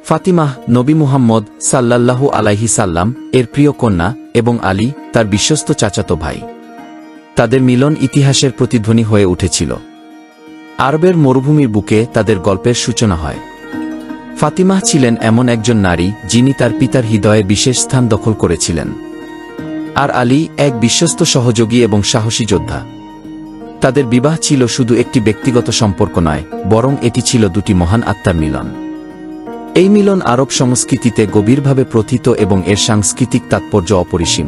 ফাতিমাহ নবী মুহাম্মদ সাল্লাল্লাহু আলাইহি সাল্লাম এর প্রিয় কন্যা এবং আলী তার বিশ্বস্ত চাচাতো ভাই। তাদের মিলন ইতিহাসের প্রতিধ্বনি হয়ে উঠেছিল। আরবের মরুভূমির বুকে তাদের গল্পের সূচনা হয়। ফাতিমাহ ছিলেন এমন একজন নারী যিনি তার পিতার হৃদয়ে বিশেষ স্থান দখল করেছিলেন। আর আলী এক বিশ্বস্ত সহযোগী এবং সাহসী যোদ্ধা। তাদের বিবাহ ছিল শুধু একটি ব্যক্তিগত সম্পর্ক নয়, বরং এটি ছিল দুটি মহান আত্মার মিলন। এই মিলন আরব সংস্কৃতিতে গভীরভাবে প্রথিত এবং এর সাংস্কৃতিক তাৎপর্য অপরিসীম।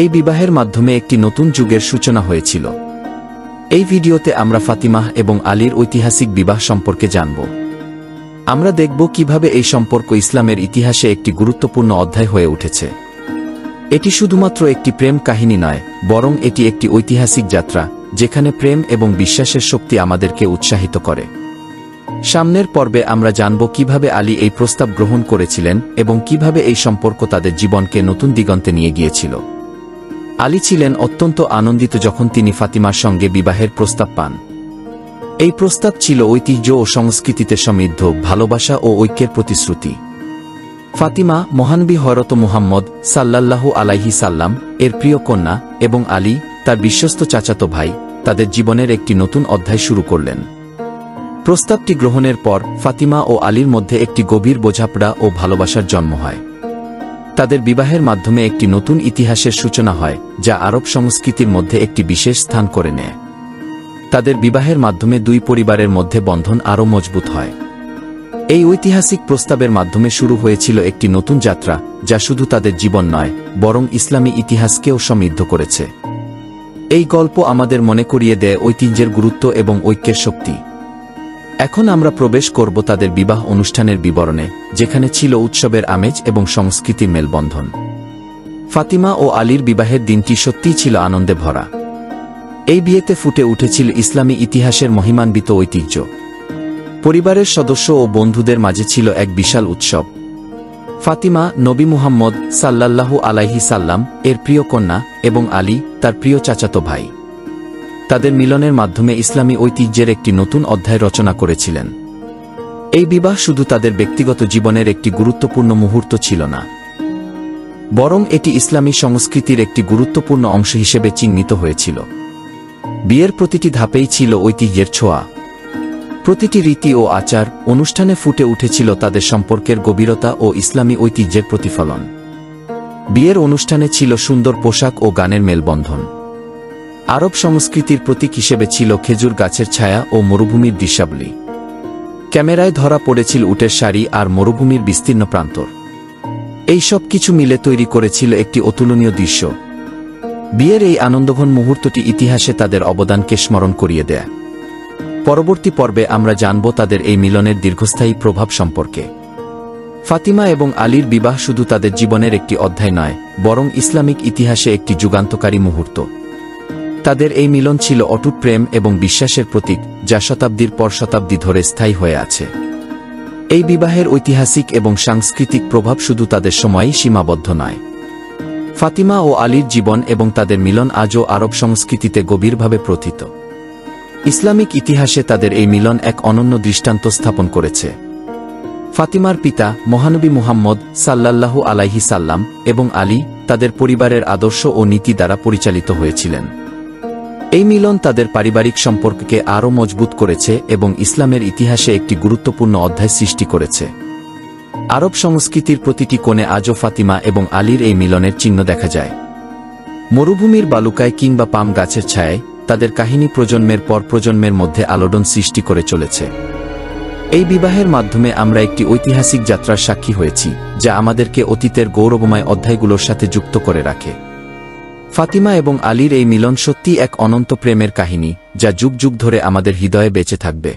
এই বিবাহের মাধ্যমে একটি নতুন যুগের সূচনা হয়েছিল। এই ভিডিওতে আমরা ফাতিমাহ এবং আলীর ঐতিহাসিক বিবাহ সম্পর্কে জানব। আমরা দেখব কিভাবে এই সম্পর্ক ইসলামের ইতিহাসে একটি গুরুত্বপূর্ণ অধ্যায় হয়ে উঠেছে। এটি শুধুমাত্র একটি প্রেম কাহিনী নয়, বরং এটি একটি ঐতিহাসিক যাত্রা যেখানে প্রেম এবং বিশ্বাসের শক্তি আমাদেরকে উৎসাহিত করে। সামনের পর্বে আমরা জানব কিভাবে আলী এই প্রস্তাব গ্রহণ করেছিলেন এবং কিভাবে এই সম্পর্ক তাদের জীবনকে নতুন দিগন্তে নিয়ে গিয়েছিল। আলী ছিলেন অত্যন্ত আনন্দিত যখন তিনি ফাতিমার সঙ্গে বিবাহের প্রস্তাব পান। এই প্রস্তাব ছিল ঐতিহ্য ও সংস্কৃতিতে সমৃদ্ধ, ভালোবাসা ও ঐক্যের প্রতিশ্রুতি। ফাতিমা মহানবী হযরত মুহাম্মদ সাল্লাল্লাহু আলাইহি সাল্লাম এর প্রিয় কন্যা এবং আলী তার বিশ্বস্ত চাচাতো ভাই তাদের জীবনের একটি নতুন অধ্যায় শুরু করলেন। প্রস্তাবটি গ্রহণের পর ফাতিমা ও আলীর মধ্যে একটি গভীর বোঝাপড়া ও ভালোবাসার জন্ম হয়। তাদের বিবাহের মাধ্যমে একটি নতুন ইতিহাসের সূচনা হয়, যা আরব সংস্কৃতির মধ্যে একটি বিশেষ স্থান করে নেয়। তাদের বিবাহের মাধ্যমে দুই পরিবারের মধ্যে বন্ধন আরও মজবুত হয়। এই ঐতিহাসিক প্রস্তাবের মাধ্যমে শুরু হয়েছিল একটি নতুন যাত্রা, যা শুধু তাদের জীবন নয়, বরং ইসলামী ইতিহাসকেও সমৃদ্ধ করেছে। এই গল্প আমাদের মনে করিয়ে দেয় ঐতিহ্যের গুরুত্ব এবং ঐক্যের শক্তি। এখন আমরা প্রবেশ করব তাদের বিবাহ অনুষ্ঠানের বিবরণে, যেখানে ছিল উৎসবের আমেজ এবং সংস্কৃতির মেলবন্ধন। ফাতিমা ও আলীর বিবাহের দিনটি সত্যিই ছিল আনন্দে ভরা। এই বিয়েতে ফুটে উঠেছিল ইসলামী ইতিহাসের মহিমান্বিত ঐতিহ্য। পরিবারের সদস্য ও বন্ধুদের মাঝে ছিল এক বিশাল উৎসব। ফাতিমা নবী মুহাম্মদ সাল্লাল্লাহু আলাইহি সাল্লাম এর প্রিয় কন্যা এবং আলী তার প্রিয় চাচাতো ভাই। তাদের মিলনের মাধ্যমে ইসলামী ঐতিহ্যের একটি নতুন অধ্যায় রচনা করেছিলেন। এই বিবাহ শুধু তাদের ব্যক্তিগত জীবনের একটি গুরুত্বপূর্ণ মুহূর্ত ছিল না, বরং এটি ইসলামী সংস্কৃতির একটি গুরুত্বপূর্ণ অংশ হিসেবে চিহ্নিত হয়েছিল। বিয়ের প্রতিটি ধাপেই ছিল ঐতিহ্যের ছোঁয়া। প্রতিটি রীতি ও আচার অনুষ্ঠানে ফুটে উঠেছিল তাদের সম্পর্কের গভীরতা ও ইসলামী ঐতিহ্যের প্রতিফলন। বিয়ের অনুষ্ঠানে ছিল সুন্দর পোশাক ও গানের মেলবন্ধন। আরব সংস্কৃতির প্রতীক হিসেবে ছিল খেজুর গাছের ছায়া ও মরুভূমির দৃশ্যাবলী। ক্যামেরায় ধরা পড়েছিল উটের শাড়ি আর মরুভূমির বিস্তীর্ণ প্রান্তর। এই সব কিছু মিলে তৈরি করেছিল একটি অতুলনীয় দৃশ্য। বিয়ের এই আনন্দঘন মুহূর্তটি ইতিহাসে তাদের অবদানকে স্মরণ করিয়ে দেয়। পরবর্তী পর্বে আমরা জানব তাদের এই মিলনের দীর্ঘস্থায়ী প্রভাব সম্পর্কে। ফাতিমা এবং আলীর বিবাহ শুধু তাদের জীবনের একটি অধ্যায় নয়, বরং ইসলামিক ইতিহাসে একটি যুগান্তকারী মুহূর্ত। তাদের এই মিলন ছিল অটুট প্রেম এবং বিশ্বাসের প্রতীক, যা শতাব্দীর পর শতাব্দী ধরে স্থায়ী হয়ে আছে। এই বিবাহের ঐতিহাসিক এবং সাংস্কৃতিক প্রভাব শুধু তাদের সময়েই সীমাবদ্ধ নয়। ফাতিমা ও আলীর জীবন এবং তাদের মিলন আজও আরব সংস্কৃতিতে গভীরভাবে প্রথিত। ইসলামিক ইতিহাসে তাদের এই মিলন এক অনন্য দৃষ্টান্ত স্থাপন করেছে। ফাতিমার পিতা মহানবী মুহাম্মদ সাল্লাল্লাহু আলাইহি সাল্লাম এবং আলী তাদের পরিবারের আদর্শ ও নীতি দ্বারা পরিচালিত হয়েছিলেন। এই মিলন তাদের পারিবারিক সম্পর্ককে আরও মজবুত করেছে এবং ইসলামের ইতিহাসে একটি গুরুত্বপূর্ণ অধ্যায় সৃষ্টি করেছে। আরব সংস্কৃতির প্রতিটি কোণে আজও ফাতিমা এবং আলীর এই মিলনের চিহ্ন দেখা যায়। মরুভূমির বালুকায় কিংবা পাম গাছের ছায়ায় তাদের কাহিনী প্রজন্মের পর প্রজন্মের মধ্যে আলোড়ন সৃষ্টি করে চলেছে। এই বিবাহের মাধ্যমে আমরা একটি ঐতিহাসিক যাত্রার সাক্ষী হয়েছি, যা আমাদেরকে অতীতের গৌরবময় অধ্যায়গুলোর সাথে যুক্ত করে রাখে। ফাতিমা এবং আলীর এই মিলন সত্যিই এক অনন্ত প্রেমের কাহিনী, যা যুগ যুগ ধরে আমাদের হৃদয়ে বেঁচে থাকবে।